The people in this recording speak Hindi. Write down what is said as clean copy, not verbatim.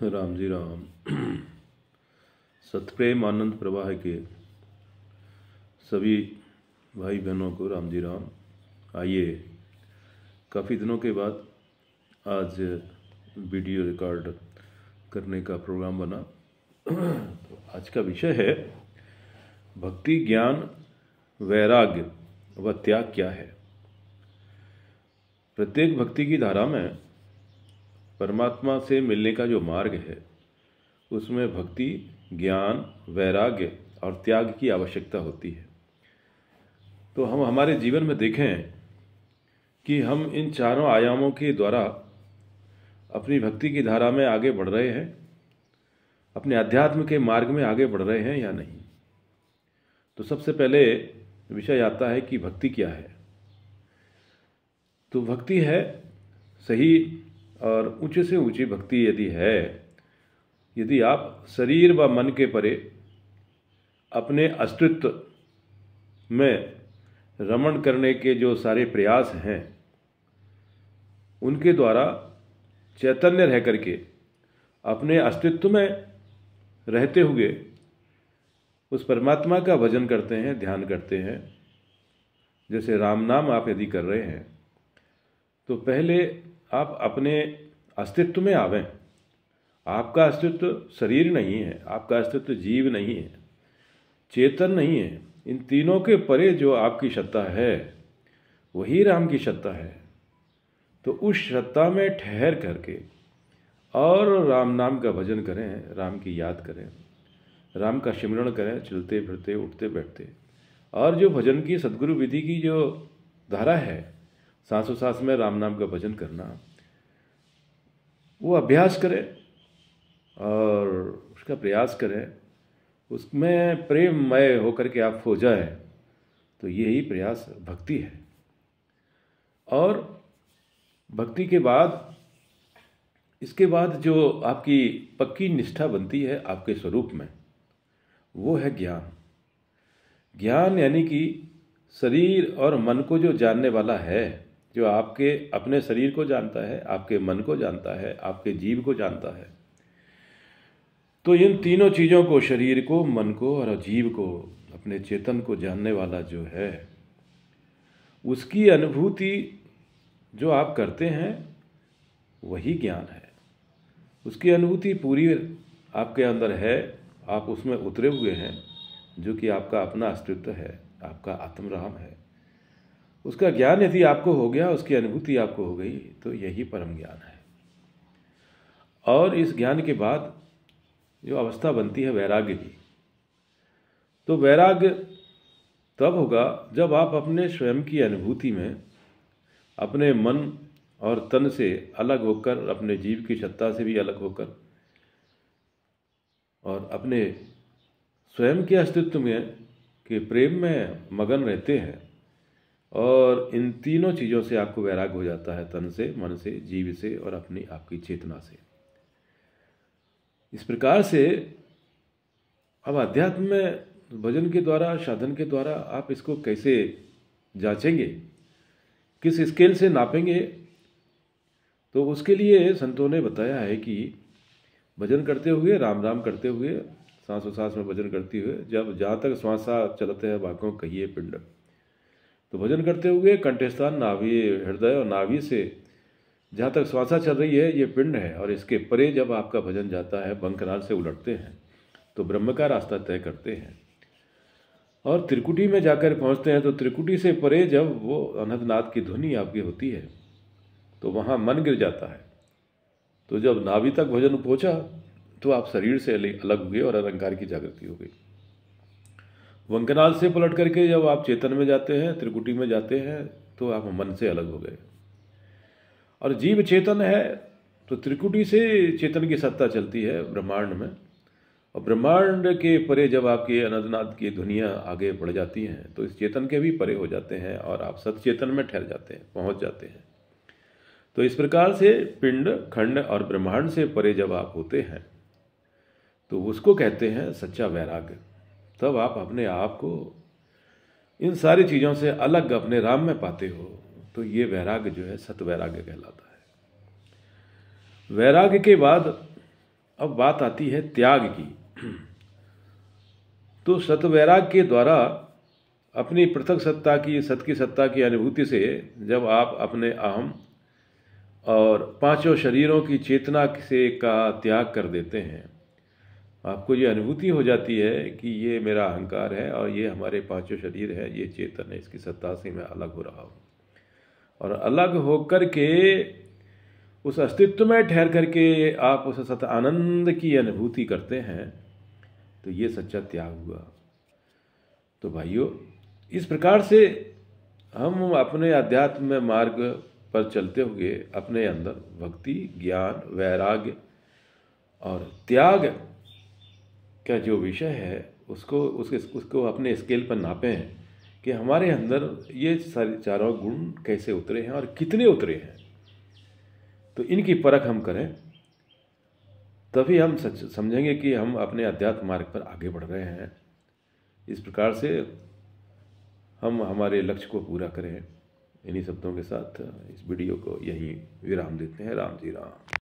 राम जी राम। सतप्रेम आनंद प्रवाह के सभी भाई बहनों को राम जी राम। आइए, काफ़ी दिनों के बाद आज वीडियो रिकॉर्ड करने का प्रोग्राम बना। तो आज का विषय है भक्ति, ज्ञान, वैराग्य व त्याग क्या है। प्रत्येक भक्ति की धारा में परमात्मा से मिलने का जो मार्ग है उसमें भक्ति, ज्ञान, वैराग्य और त्याग की आवश्यकता होती है। तो हम हमारे जीवन में देखें कि हम इन चारों आयामों के द्वारा अपनी भक्ति की धारा में आगे बढ़ रहे हैं, अपने अध्यात्म के मार्ग में आगे बढ़ रहे हैं या नहीं। तो सबसे पहले विषय आता है कि भक्ति क्या है। तो भक्ति है सही और ऊंचे से ऊंची भक्ति यदि है, यदि आप शरीर व मन के परे अपने अस्तित्व में रमण करने के जो सारे प्रयास हैं उनके द्वारा चैतन्य रह करके अपने अस्तित्व में रहते हुए उस परमात्मा का भजन करते हैं, ध्यान करते हैं। जैसे राम नाम आप यदि कर रहे हैं तो पहले आप अपने अस्तित्व में आवें। आपका अस्तित्व शरीर नहीं है, आपका अस्तित्व जीव नहीं है, चेतन नहीं है। इन तीनों के परे जो आपकी सत्ता है वही राम की सत्ता है। तो उस सत्ता में ठहर करके और राम नाम का भजन करें, राम की याद करें, राम का सिमरण करें, चलते फिरते, उठते बैठते। और जो भजन की सद्गुरु विधि की जो धारा है, सांसों सांस में राम नाम का भजन करना, वो अभ्यास करें और उसका प्रयास करें, उसमें प्रेममय होकर के आप हो जाए। तो यही प्रयास भक्ति है। और भक्ति के बाद, इसके बाद जो आपकी पक्की निष्ठा बनती है आपके स्वरूप में, वो है ज्ञान। ज्ञान यानी कि शरीर और मन को जो जानने वाला है, जो आपके अपने शरीर को जानता है, आपके मन को जानता है, आपके जीव को जानता है। तो इन तीनों चीज़ों को, शरीर को, मन को और जीव को, अपने चेतन को जानने वाला जो है, उसकी अनुभूति जो आप करते हैं वही ज्ञान है। उसकी अनुभूति पूरी आपके अंदर है, आप उसमें उतरे हुए हैं, जो कि आपका अपना अस्तित्व है, आपका आत्मराम है। उसका ज्ञान यदि आपको हो गया, उसकी अनुभूति आपको हो गई, तो यही परम ज्ञान है। और इस ज्ञान के बाद जो अवस्था बनती है वैराग्य की, तो वैराग्य तब होगा जब आप अपने स्वयं की अनुभूति में अपने मन और तन से अलग होकर, अपने जीव की सत्ता से भी अलग होकर और अपने स्वयं के अस्तित्व में के प्रेम में मगन रहते हैं। और इन तीनों चीज़ों से आपको वैराग्य हो जाता है, तन से, मन से, जीव से और अपनी आपकी चेतना से। इस प्रकार से अब अध्यात्म में भजन के द्वारा, साधन के द्वारा आप इसको कैसे जांचेंगे, किस स्केल से नापेंगे। तो उसके लिए संतों ने बताया है कि भजन करते हुए, राम राम करते हुए, सांसों सांस में भजन करते हुए, जब जहाँ तक श्वासा चलते हैं बाकों कहिए पिंड। तो भजन करते हुए कंठस्थान, नाभि, हृदय और नाभि से जहाँ तक श्वासा चल रही है ये पिंड है। और इसके परे जब आपका भजन जाता है, बंकनाल से उलटते हैं तो ब्रह्म का रास्ता तय करते हैं। और त्रिकुटी में जाकर पहुँचते हैं तो त्रिकुटी से परे जब वो अनंतनाद की ध्वनि आपकी होती है तो वहाँ मन गिर जाता है। तो जब नाभि तक भजन पहुँचा तो आप शरीर से अलग हुए और अहंकार की जागृति हो गई। वंकनाल से पलट करके जब आप चेतन में जाते हैं, त्रिकुटी में जाते हैं, तो आप मन से अलग हो गए। और जीव चेतन है तो त्रिकुटी से चेतन की सत्ता चलती है ब्रह्मांड में। और ब्रह्मांड के परे जब आपके अनंतनाद की दुनिया आगे बढ़ जाती हैं तो इस चेतन के भी परे हो जाते हैं और आप सतचेतन में ठहर जाते हैं, पहुंच जाते हैं। तो इस प्रकार से पिंड, खंड और ब्रह्मांड से परे जब आप होते हैं तो उसको कहते हैं सच्चा वैराग्य। तब आप अपने आप को इन सारी चीज़ों से अलग अपने राम में पाते हो। तो ये वैराग्य जो है सत वैराग्य कहलाता है। वैराग्य के बाद अब बात आती है त्याग की। तो सतवैराग के द्वारा अपनी पृथक सत्ता की, सत की सत्ता की अनुभूति से जब आप अपने अहम और पांचों शरीरों की चेतना से का त्याग कर देते हैं, आपको ये अनुभूति हो जाती है कि ये मेरा अहंकार है और ये हमारे पांचों शरीर है, ये चेतन है, इसकी सत्ता से मैं अलग हो रहा हूँ। और अलग होकर के उस अस्तित्व में ठहर करके आप उस सत आनंद की अनुभूति करते हैं, तो ये सच्चा त्याग हुआ। तो भाइयों, इस प्रकार से हम अपने आध्यात्म मार्ग पर चलते हुए अपने अंदर भक्ति, ज्ञान, वैराग्य और त्याग का जो विषय है उसको अपने स्केल पर नापें कि हमारे अंदर ये सारे चारों गुण कैसे उतरे हैं और कितने उतरे हैं। तो इनकी परख हम करें, तभी हम समझेंगे कि हम अपने अध्यात्म मार्ग पर आगे बढ़ रहे हैं। इस प्रकार से हम हमारे लक्ष्य को पूरा करें। इन्हीं शब्दों के साथ इस वीडियो को यहीं विराम देते हैं। राम जी राम।